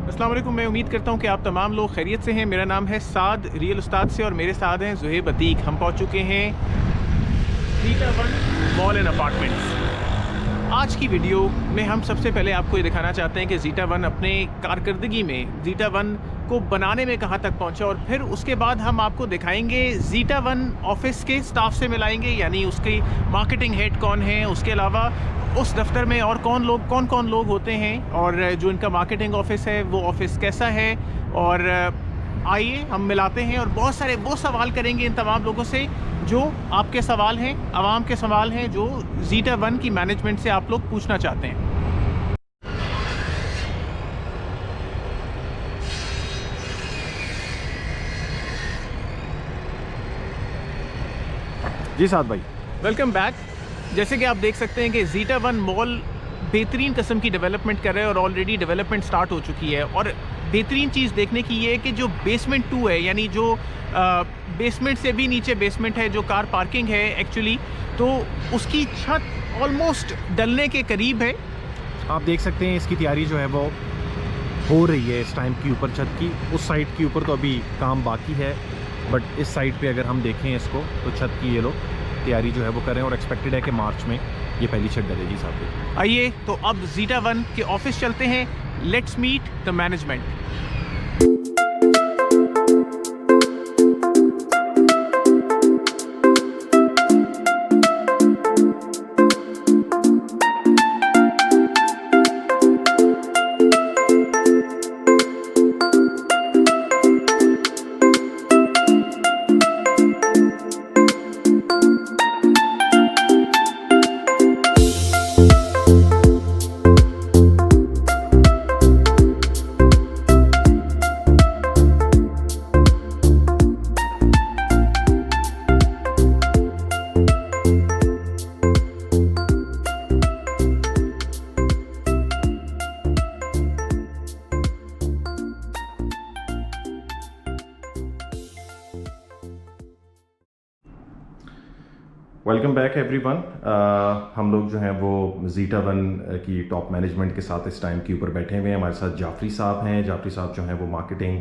अस्सलाम वालेकुम। मैं उम्मीद करता हूँ कि आप तमाम लोग खैरियत से हैं। मेरा नाम है साद रियल उस्ताद से और मेरे साथ हैं ज़ुहैब अतीक। हम पहुँच चुके हैं zeta one mall and apartments. आज की वीडियो में हम सबसे पहले आपको ये दिखाना चाहते हैं कि ज़ीटा वन अपने कारकर्दगी में ज़ीटा वन को बनाने में कहाँ तक पहुँचा, और फिर उसके बाद हम आपको दिखाएंगे ज़ीटा वन ऑफिस के स्टाफ से मिलाएंगे, यानी उसकी मार्केटिंग हेड कौन है, उसके अलावा उस दफ्तर में और कौन कौन लोग होते हैं, और जो इनका मार्केटिंग ऑफिस है वो ऑफिस कैसा है। और आइए हम मिलाते हैं और बहुत सारे वो सवाल करेंगे इन तमाम लोगों से जो आपके सवाल हैं, आवाम के सवाल हैं, जो ज़ीटा वन की मैनेजमेंट से आप लोग पूछना चाहते हैं। जी साद भाई, वेलकम बैक। जैसे कि आप देख सकते हैं कि ज़ीटा वन मॉल बेहतरीन किस्म की डेवलपमेंट कर रहे हैं और ऑलरेडी डेवलपमेंट स्टार्ट हो चुकी है। और बेहतरीन चीज़ देखने की ये है कि जो बेसमेंट 2 है, यानी जो बेसमेंट से भी नीचे बेसमेंट है, जो कार पार्किंग है एक्चुअली, तो उसकी छत ऑलमोस्ट डलने के करीब है। आप देख सकते हैं इसकी तैयारी जो है वो हो रही है इस टाइम की ऊपर छत की। उस साइड के ऊपर तो अभी काम बाकी है, बट इस साइड पे अगर हम देखें इसको तो छत की ये लोग तैयारी जो है वो कर रहे हैं और एक्सपेक्टेड है कि मार्च में ये पहली छत डलेगी साहब। आइए तो अब ज़ीटा वन के ऑफिस चलते हैं। Let's meet the management. Welcome back everyone. हम लोग जो हैं वो ज़ीटा वन की टॉप मैनेजमेंट के साथ इस टाइम के ऊपर बैठे हुए हैं। हमारे साथ जाफरी साहब हैं। जाफरी साहब जो हैं वो मार्केटिंग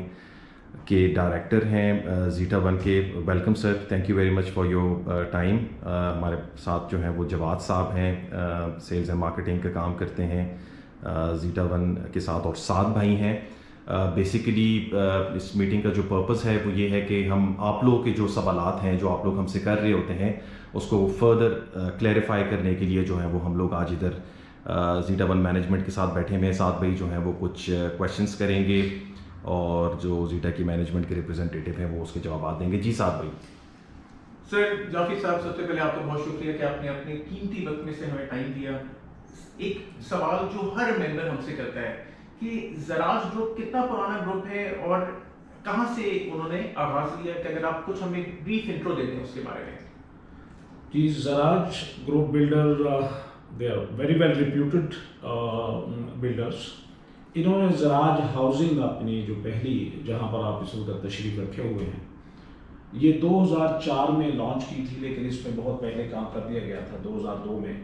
के डायरेक्टर हैं ज़ीटा वन के। Welcome sir, thank you very much for your time. हमारे साथ जो हैं वो जवाद साहब हैं, सेल्स एंड मार्केटिंग का काम करते हैं ज़ीटा वन के साथ, और साद भाई हैं। बेसिकली इस मीटिंग का जो पर्पस है वो ये है कि हम आप लोगों के जो सवालात हैं, जो आप लोग हमसे कर रहे होते हैं, उसको फर्दर क्लैरिफाई करने के लिए जो है वो हम लोग आज इधर ज़ीटा वन मैनेजमेंट के साथ बैठे हुए हैं। साथ भाई जो हैं वो कुछ क्वेश्चंस करेंगे और जो ज़ीटा की मैनेजमेंट के रिप्रेजेंटेटिव हैं वो उसके जवाब देंगे। जी साथ भाई। सर जाफी साहब, सबसे पहले आपका बहुत शुक्रिया कि आपने अपने कीमती वक्त में से हमें टाइम दिया। एक सवाल जो हर मेंबर हमसे करता है कि ज़राज ग्रुप कितना पुराना ग्रुप है और कहां से उन्होंने आगाज लिया, कि अगर आप कुछ हमें ब्रीफ इंट्रो देते हैं उसके बारे में। जी, Zaraj group builder, they are very well reputed builders. इन्होंने ज़राज हाउसिंग अपनी जो पहली, जहां पर आप इस वक्त तशरीफ रखे हुए हैं, ये 2004 में लॉन्च की थी, लेकिन इसमें बहुत पहले काम कर दिया गया था। 2002 में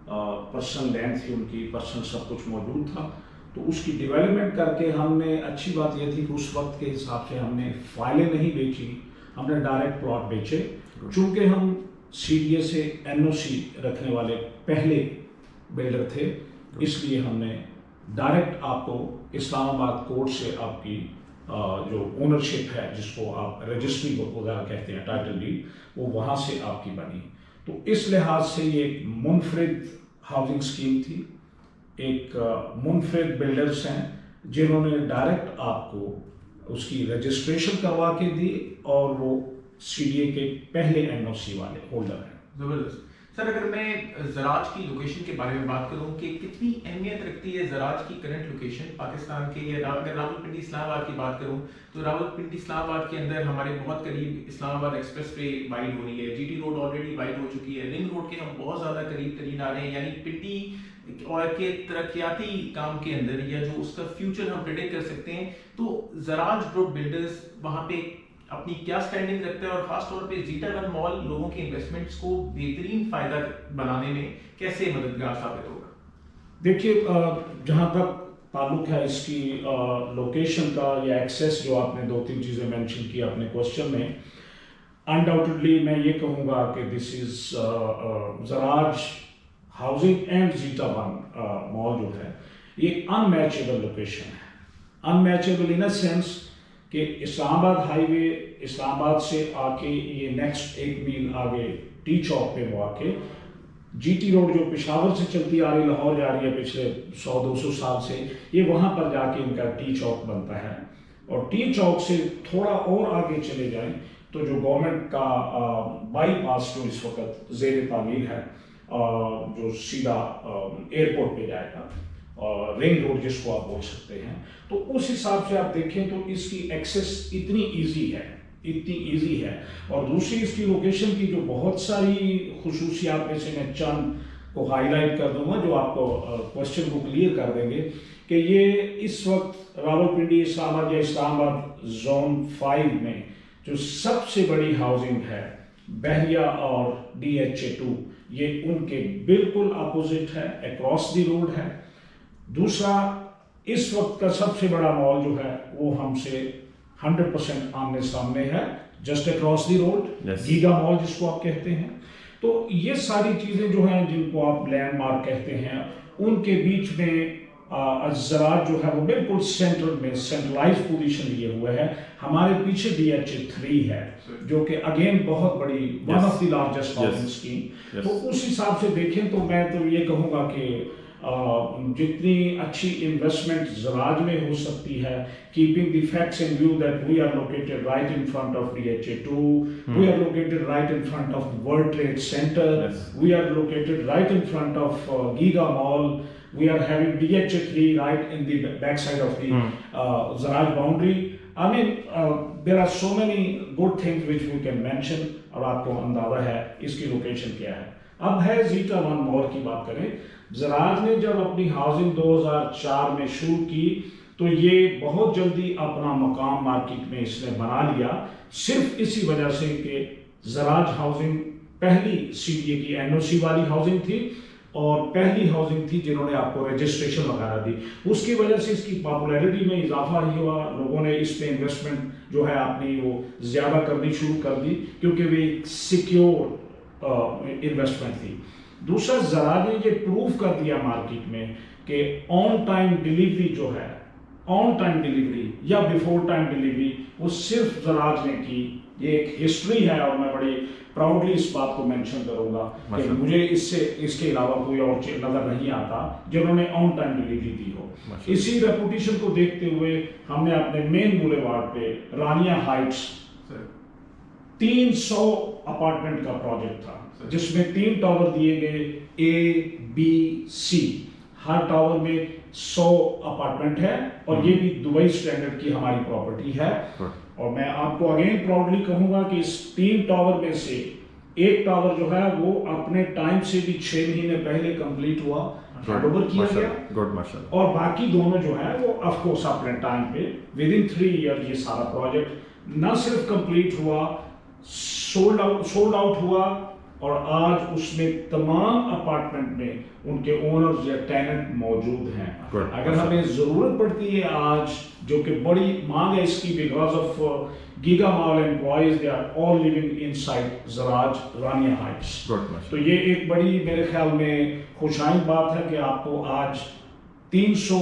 पर्सनल लैंड थी उनकी, पर्सनल सब कुछ मौजूद था, तो उसकी डेवलपमेंट करके हमने, अच्छी बात यह थी कि उस वक्त के हिसाब से हमने फाइलें नहीं बेची, हमने डायरेक्ट प्लॉट बेचे। चूँकि हम CDA से NOC रखने वाले पहले बिल्डर थे, इसलिए हमने डायरेक्ट आपको इस्लामाबाद कोर्ट से आपकी जो ओनरशिप है, जिसको आप रजिस्ट्री वगैरह कहते हैं, टाइटल डीड, वो वहाँ से आपकी बनी। तो इस लिहाज से ये एक मुनफरिद हाउसिंग स्कीम थी। एक मुनफरिद बिल्डर्स हैं जिन्होंने डायरेक्ट आपको उसकी रजिस्ट्रेशन करवा के दी, और वो CDA के पहले NOC वाले होल्डर हैं। जबरदस्त। सर, अगर मैं ज़राज की लोकेशन के बारे में बात करूं कि कितनी अहमियत रखती है ज़राज की करंट लोकेशन पाकिस्तान के, या अगर रावलपिंडी इस्लामाबाद की बात करूं तो रावलपिंडी इस्लामाबाद के अंदर हमारे बहुत करीब इस्लामाबाद एक्सप्रेस वे वाइड हो रही है, GT रोड ऑलरेडी वाइड हो चुकी है, रिंग रोड के हम बहुत ज़्यादा करीब आ रहे हैं, यानी पिंडी और के तरक्याती काम के अंदर, या जो उसका फ्यूचर हम प्रेडिक्ट कर सकते हैं। तो ज़राज ग्रुप बिल्डर्स वहाँ पे अपनी क्या स्टैंडिंग रखता है, और खास तौर पे ज़ीटा वन मॉल लोगों के इन्वेस्टमेंट्स को बेहतरीन फायदा बनाने में कैसे मददगार साबित होगा? देखिए, जहाँ तक ताल्लुक है इसकी लोकेशन का या एक्सेस, जो आपने 2-3 चीज़ें मेंशन की अपने क्वेश्चन में, अनडाउटेडली मैं ये कहूँगा कि this is Zaraj housing and Zeta one mall जो है ये अनमैचेबल लोकेशन है। अनमैचेबल इन अ सेंस कि इस्लामाबाद हाईवे, इस्लामाबाद से आके ये नेक्स्ट 1 मील आगे टी चौक पे वो आके जीटी रोड जो पेशावर से चलती आ रही, लाहौर जा रही है पिछले 100-200 साल से, ये वहाँ पर जाके इनका टी चौक बनता है। और टी चौक से थोड़ा और आगे चले जाएं तो जो गवर्नमेंट का बाईपास जो इस वक्त ज़ेर तामीर है, जो सीधा एयरपोर्ट पे जाएगा, रिंग रोड जिसको आप बोल सकते हैं, तो उस हिसाब से आप देखें तो इसकी एक्सेस इतनी इजी है। और दूसरी इसकी लोकेशन की जो बहुत सारी खुसूसियात में से मैं चंद को हाईलाइट कर दूंगा जो आपको क्वेश्चन को क्लियर कर देंगे कि ये इस वक्त रावलपिंडी, इस्लामाबाद या इस्लामाबाद जोन 5 में जो सबसे बड़ी हाउसिंग है, बहरिया और DHA2, ये उनके बिल्कुल अपोजिट है, अक्रॉस द रोड है। दूसरा, इस वक्त का सबसे बड़ा मॉल जो है वो हमसे 100% आमने सामने है, just across the road, giga mall जिसको आप कहते हैं। तो ये सारी चीज़ें जो हैं जिनको आप लैंडमार्क कहते हैं, उनके बीच में ज़राज जो है वो बिल्कुल सेंट्रल में सेंट्रलाइज पोजीशन लिए हुए है। हमारे पीछे DHA3 है जो कि अगेन बहुत बड़ी, one of the largest housing scheme. तो उस हिसाब से देखें तो मैं तो ये कहूँगा कि जितनी अच्छी इन्वेस्टमेंट ज़राज में हो सकती है, keeping the facts in view that we are located right in front of DHA2, we are located right in front of World Trade Centre, we are located right in front of giga Mall, we are having DHA3 right in the backside of the Zaraj boundary. I mean, there are so many good things which we can mention और आपको अंदाजा है इसकी location क्या है। अब है zeta one mall की बात करें। ज़राज ने जब अपनी हाउसिंग 2004 में शुरू की तो ये बहुत जल्दी अपना मकाम मार्केट में इसने बना लिया, सिर्फ इसी वजह से कि ज़राज हाउसिंग पहली CDA की NOC वाली हाउसिंग थी और पहली हाउसिंग थी जिन्होंने आपको रजिस्ट्रेशन वगैरह दी। उसकी वजह से इसकी पॉपुलैरिटी में इजाफा ही हुआ, लोगों ने इस पे इन्वेस्टमेंट जो है अपनी वो ज़्यादा करनी शुरू कर दी क्योंकि वे एक सिक्योर इन्वेस्टमेंट थी। दूसरा, ज़राज ने ये प्रूव कर दिया मार्केट में कि ऑन टाइम डिलीवरी जो है, ऑन टाइम डिलीवरी या बिफोर टाइम डिलीवरी, वो सिर्फ ज़राज ने की। ये एक हिस्ट्री है और मैं बड़ी प्राउडली इस बात को मेंशन करूंगा कि मुझे इसके अलावा कोई और चीज नजर नहीं आता जिन्होंने ऑन टाइम डिलीवरी दी हो। इसी रेपुटेशन को देखते हुए हमने अपने मेन बुलेवार्ड पे रानिया हाइट्स 300 अपार्टमेंट का प्रोजेक्ट था जिसमें 3 टावर दिए गए, A, B, C। Her tower में 100 अपार्टमेंट है और ये भी दुबई स्टैंडर्ड की हमारी प्रॉपर्टी है। और मैं आपको अगेन प्राउडली कहूंगा कि इस 3 टावर में से एक टावर जो है वो अपने टाइम से भी 6 महीने पहले कंप्लीट हुआ, हैंडओवर किया गया, और बाकी दोनों जो है वो ऑफ कोर्स अपने टाइम पे विद इन 3 ईयर ये सारा प्रोजेक्ट न सिर्फ कंप्लीट हुआ, सोल्ड आउट हुआ, और आज उसमें तमाम अपार्टमेंट में उनके ओनर्स या टेनेंट मौजूद हैं। अगर हमें ज़रूरत पड़ती है आज, जो कि बड़ी मांग है इसकी, because of giga mall employees they are all living inside Zaraj Rania heights. तो ये एक बड़ी मेरे ख्याल में खुशाइन बात है कि आपको आज 300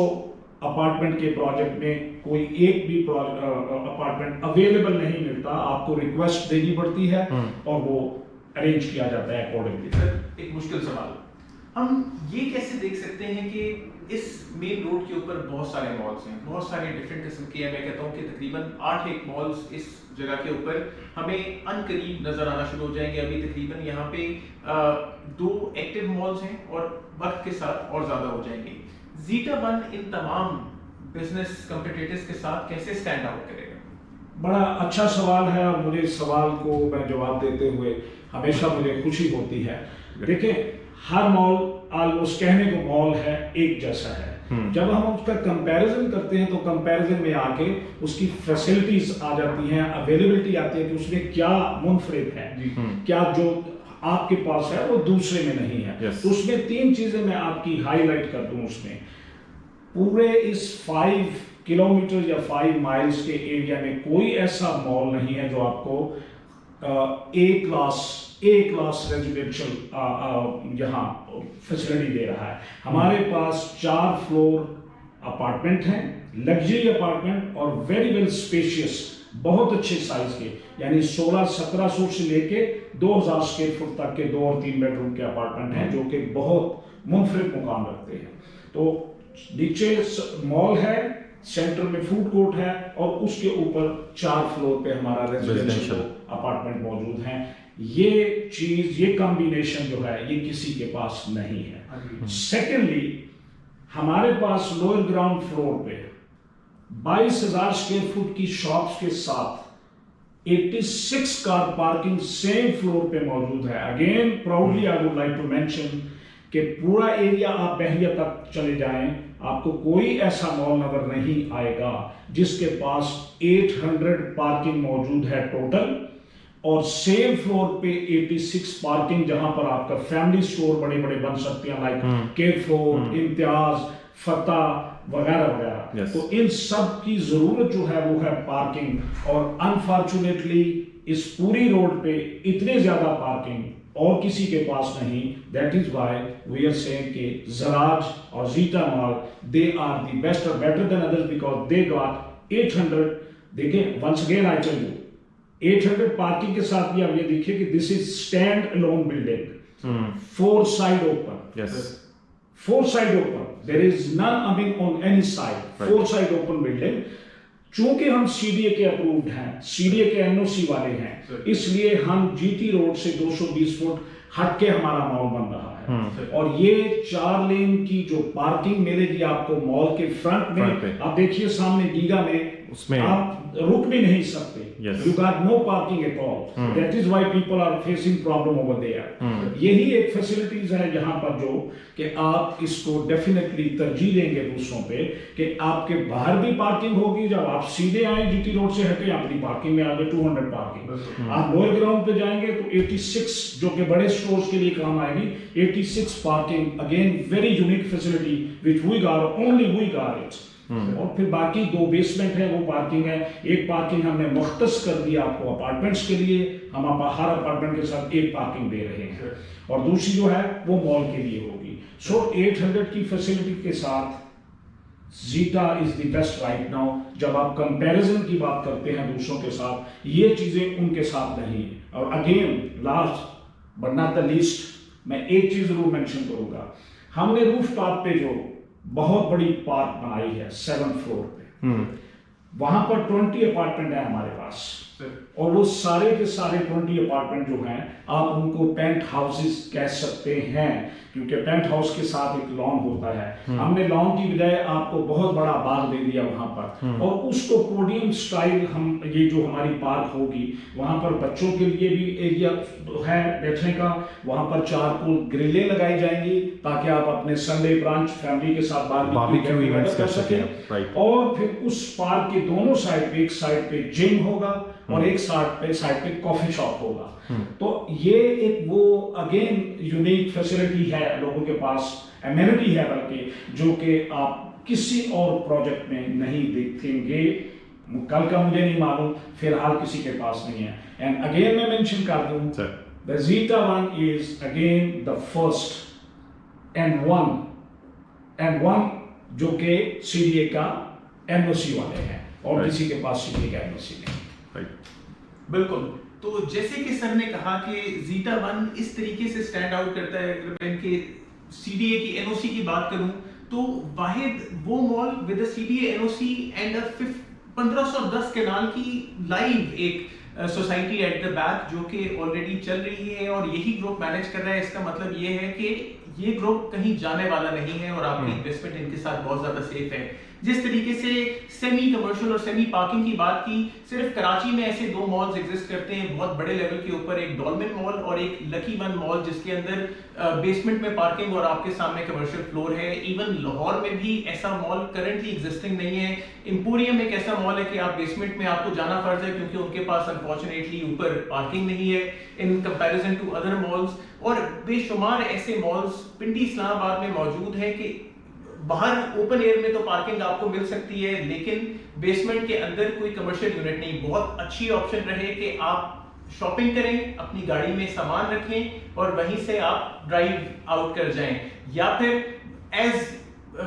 अपार्टमेंट के प्रोजेक्ट में कोई एक भी अपार्टमेंट अवेलेबल नहीं मिलता, आपको रिक्वेस्ट देनी पड़ती है और वो अरेंज किया जाता है अकॉर्डिंगली। सर, एक मुश्किल सवाल, हम ये कैसे देख सकते हैं कि इस मेन रोड के ऊपर बहुत सारे मॉल्स हैं, बहुत सारे डिफरेंट किस्म के हैं। मैं कहता हूँ कि तकरीबन 8 मॉल्स इस जगह के ऊपर हमें अनकरीब नजर आना शुरू हो जाएंगे। अभी तकरीबन यहाँ पे 2 एक्टिव मॉल्स हैं और वक्त के साथ और ज्यादा हो जाएंगे। ज़ीटा वन इन तमाम बिजनेस कॉम्पिटिटर्स के साथ कैसे स्टैंड आउट करेगा? बड़ा अच्छा सवाल है और मुझे इस सवाल को मैं जवाब देते हुए हमेशा मुझे खुशी होती है। देखिए, हर मॉल ऑलमोस्ट कहने को मॉल है एक जैसा है। जब हम उसका कंपैरिजन करते हैं तो कंपैरिजन में आके उसकी फैसिलिटीज आ जाती हैं, अवेलेबिलिटी आती है कि उसमें क्या मुनफरिद है, क्या जो आपके पास है वो दूसरे में नहीं है। तो उसमें 3 चीजें मैं आपकी हाईलाइट कर दूं। उसमें पूरे इस 5 किलोमीटर या 5 माइल्स के एरिया में कोई ऐसा मॉल नहीं है जो आपको ए क्लास रेजिडेंशियल यहाँ फैसिलिटी दे रहा है। हमारे पास 4 फ्लोर अपार्टमेंट हैं, लग्जरी अपार्टमेंट और वेरी वेल स्पेशियस, बहुत अच्छे साइज के, यानी 1600-1700 से लेके 2000 स्क्वायर फुट तक के 2 और 3 बेडरूम के अपार्टमेंट हैं जो कि बहुत मुनफरिद मुकाम रखते हैं। तो नीचे मॉल है, सेंटर में फूड कोर्ट है और उसके ऊपर 4 फ्लोर पे हमारा रेजिडेंशियल अपार्टमेंट मौजूद हैं। ये चीज, ये कॉम्बिनेशन जो है ये किसी के पास नहीं है। सेकेंडली, हमारे पास लोअर ग्राउंड फ्लोर पे 22,000 स्क्वायर फुट की शॉप्स के साथ 86 कार पार्किंग सेम फ्लोर पे मौजूद है। Again proudly I would like to mention कि पूरा एरिया आप बहरिया तक चले जाएं, आपको कोई ऐसा मॉल नजर नहीं आएगा जिसके पास 800 पार्किंग मौजूद है टोटल, और सेम फ्लोर पे 86 पार्किंग जहां पर आपका फैमिली स्टोर बड़े बड़े बन सकते हैं, लाइक के4, इम्तियाज, फतेह वगैरह वगैरह। तो इन सब की जरूरत जो है वो है पार्किंग, और अनफॉर्चुनेटली इस पूरी रोड पे इतने ज्यादा पार्किंग और किसी के पास नहीं। That is why we are saying कि जराज और Zeta mall they are the best और better than others because they got 800। देखिए, once again I tell you, 800 parking के साथ भी आप ये देखिए कि this is stand alone building, 4 side open, 4 side open, there is none abutting on any side, 4 side open building. चूंकि हम सीडीए के अप्रूव्ड हैं, सीडीए के एनओसी वाले हैं, इसलिए हम जीटी रोड से 220 फुट हट के हमारा मॉल बन रहा है। और ये 4 लेन की जो पार्किंग मिलेगी आपको मॉल के फ्रंट में, आप देखिए सामने गीगा में उसमें आप रुक भी नहीं सकते, you got no parking at all. That is why people are facing problem over there. यही एक फैसिलिटीज है यहाँ पर जो कि आप इसको डेफिनेटली तरजीह देंगे दूसरों पे कि आपके बाहर भी पार्किंग होगी। जब आप सीधे आए जीटी रोड से हटे, अपनी पार्किंग में आगे 200 पार्किंग, आप लोअर ग्राउंड पे जाएंगे तो 86 जो कि बड़े स्टोर्स के लिए काम आएगी, 86 parking, again very unique facility which we got, only we got it. और फिर बाकी 2 बेसमेंट है, वो पार्किंग है। एक पार्किंग हमने मुख्तस कर दी आपको अपार्टमेंट्स के लिए, हम हर अपार्टमेंट के साथ एक पार्किंग दे रहे हैं, और दूसरी जो है वो मॉल के लिए होगी। सो 800 की फैसिलिटी के साथ zeta is the best right now. जब आप कंपैरिजन की बात करते हैं दूसरों के साथ, ये चीजें उनके साथ नहीं है। और again last but not the least, मैं एक चीज जरूर मेंशन करूंगा, हमने रूफ टॉप पे जो बहुत बड़ी पार्क बनाई है 7th फ्लोर पे, वहां पर 20 अपार्टमेंट है हमारे पास, और वो सारे के सारे 20 अपार्टमेंट जो हैं आप उनको पेंट हाउसेस कह सकते हैं, क्योंकि पेंट हाउस के साथ एक लॉन होता है। हमने लॉन की बजाय आपको बहुत बड़ा बाग दे दिया वहां पर, और उसको पोडियम स्टाइल हम, ये जो हमारी पार्क होगी वहां पर बच्चों के लिए भी एरिया है बैठने का, वहां पर 4 पुल ग्रिलें लगाई जाएंगी ताकि आप अपने संडे ब्रांच फैमिली के साथ बारबेक्यू इवेंट्स कर सकें। और फिर उस पार्क के दोनों साइड पे, एक साइड पे जिम होगा और एक साइड पे कॉफी शॉप होगा। तो ये एक वो अगेन यूनिक फैसिलिटी है लोगों के पास, एमिनिटी है बल्कि, जो कि आप किसी और प्रोजेक्ट में नहीं देखेंगे। कल का मुझे नहीं मालूम, फिलहाल किसी के पास नहीं है। एंड अगेन मैं मेंशन कर दूं, the zeta one is again the first and one जो कि सीडीए का एनओसी वाले हैं, और किसी के पास सीडीए का एनओसी नहीं। बिल्कुल। तो जैसे कि सर ने कहा कि जीटा वन इस तरीके से स्टैंड आउट करता है, अगर मैं इनके सीडीए की एनओसी की बात करूं तो वाहिद वो mall with CDA NOC and 1510 canal की लाइव एक सोसाइटी एट द बैक जो कि ऑलरेडी चल रही है, और यही ग्रुप मैनेज कर रहा है। इसका मतलब ये है कि ये ग्रुप कहीं जाने वाला नहीं है और आपकी इन्वेस्टमेंट इनके साथ बहुत ज्यादा सेफ है। जिस तरीके से सेमी कमर्शियल और सेमी पार्किंग की बात की, सिर्फ कराची में ऐसे 2 मॉल्स एग्जिस्ट करते हैं बहुत बड़े लेवल के ऊपर, एक डॉल्मेन मॉल और एक लकी वन मॉल, जिसके अंदर बेसमेंट में पार्किंग और आपके सामने कमर्शियल फ्लोर है। इवन लाहौर में भी ऐसा मॉल करंटली एग्जिस्टिंग नहीं है। एम्पोरियम एक ऐसा मॉल है कि आप बेसमेंट में आपको जाना फर्ज है, क्योंकि उनके पास अनफॉर्चुनेटली ऊपर पार्किंग नहीं है in comparison to other malls. और बेशुमार ऐसे मॉल्स पिंडी इस्लामाबाद में मौजूद है कि बाहर ओपन एयर में तो पार्किंग आपको मिल सकती है, लेकिन बेसमेंट के अंदर कोई कमर्शियल यूनिट नहीं। बहुत अच्छी ऑप्शन रहे कि आप शॉपिंग करें, अपनी गाड़ी में सामान रखें और वहीं से आप ड्राइव आउट कर जाएं। या फिर एज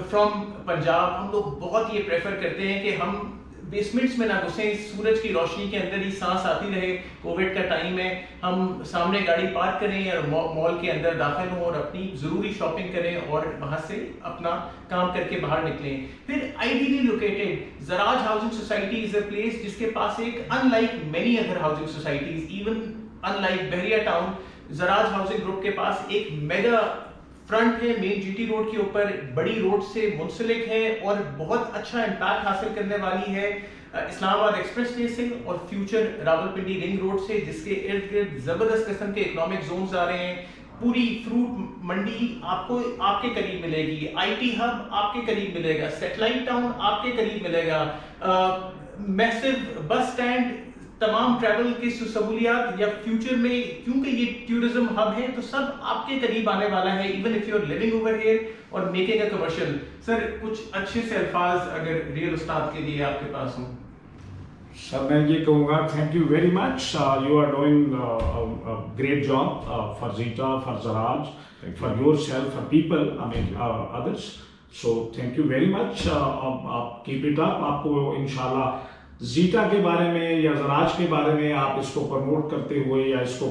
फ्रॉम पंजाब हम लोग बहुत ये प्रेफर करते हैं कि हम बेसमेंट्स में ना घुसें, सूरज की रोशनी के अंदर ही सांस आती रहे। कोविड का टाइम है, हम सामने गाड़ी पार्क करें या मॉल के अंदर दाखिल हों और अपनी ज़रूरी शॉपिंग करें और वहाँ से अपना काम करके बाहर निकलें। फिर ideally located Zaraj housing society is a place जिसके पास एक unlike many other housing societies, even unlike Bahria town, Zaraj housing group के पास एक मेगा फ्रंट है मेन जीटी रोड के ऊपर, बड़ी रोड से मुंसलिक है और बहुत अच्छा इम्पैक्ट हासिल करने वाली है इस्लामाबाद एक्सप्रेस वे से और फ्यूचर रावलपिंडी रिंग रोड से, जिसके इर्द गिर्द जबरदस्त किस्म के इकोनॉमिक जोन्स आ रहे हैं। पूरी फ्रूट मंडी आपको आपके करीब मिलेगी, आईटी हब आपके करीब मिलेगा, सैटेलाइट टाउन आपके करीब मिलेगा, मैसिव बस स्टैंड, तमाम ट्रैवल की सहूलियात या फ्यूचर में क्योंकि ये टूरिज्म हब है तो सब आपके करीब आने वाला है, even if you are living over here और मेकिंग अ कमर्शियल। सर कुछ अच्छे से अल्फाज अगर रियल उस्ताद के लिए आपके पास हों। सर मैं ये कहूँगा thank you very much, you are doing great job for Zeta, for Zaraj, for yourself, for people, I mean others, so thank you very much. आप कीप इट अप। आपको इंशाल्लाह जीटा के बारे में या ज़राज के बारे में आप इसको प्रमोट करते हुए या इसको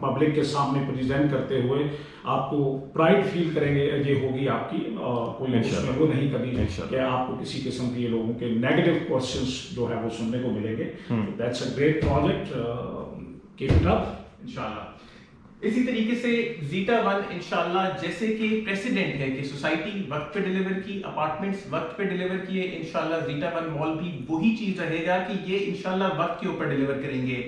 पब्लिक के सामने प्रेजेंट करते हुए आपको प्राइड फील करेंगे, ये होगी आपकी कोई उसमें वो नहीं कभी कि आपको किसी किस्म के लोगों के नेगेटिव क्वेश्चंस जो है वो सुनने को मिलेंगे। That's a great project, keep it up इंशाल्लाह। इसी तरीके से जीटा वन इंशाल्लाह जैसे कि प्रेसिडेंट है कि सोसाइटी वक्त पे डिलीवर की, अपार्टमेंट्स वक्त पे डिलीवर किए, इंशाल्लाह जीटा वन मॉल भी वही चीज रहेगा कि ये इंशाल्लाह वक्त के ऊपर डिलीवर करेंगे।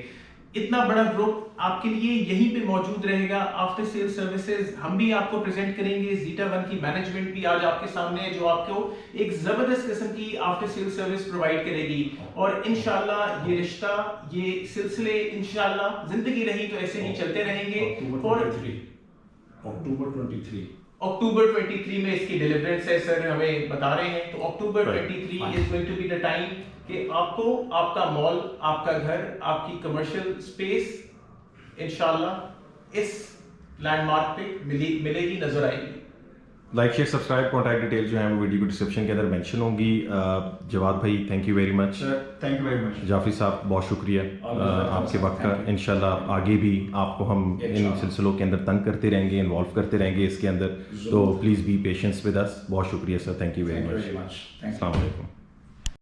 इतना बड़ा ग्रुप आपके लिए यहीं पे मौजूद रहेगा। आफ्टर सेल सर्विसेज हम भी आपको प्रेजेंट करेंगे, जीटा वन की मैनेजमेंट भी आज आपके सामने है जो आपको एक जबरदस्त किस्म की आफ्टर सेल सर्विस प्रोवाइड करेगी। और इंशाल्लाह ये रिश्ता, ये सिलसिले इंशाल्लाह जिंदगी रही तो ऐसे ही चलते रहेंगे। अक्टूबर 23 में इसकी डिलीवरेंस है सर, हमें बता रहे हैं, तो October 23 is going to be the time कि आपको आपका मॉल, आपका घर, आपकी कमर्शियल स्पेस इंशाल्लाह इस लैंडमार्क पे मिलेगी, नजर आएगी। Like share subscribe, contact detail जो है वो वीडियो को डिस्क्रिप्शन के अंदर मेंशन होंगी। जवाद भाई thank you very much. Thank you very much. Jafri साहब बहुत शुक्रिया आपके वक्त का। इंशाल्लाह आगे भी आपको हम इन सिलसिलों के अंदर तंग करते रहेंगे, इन्वॉल्व करते रहेंगे इसके अंदर, तो please be patience with us. बहुत शुक्रिया sir, thank you very much. अस्सलाम वालेकुम।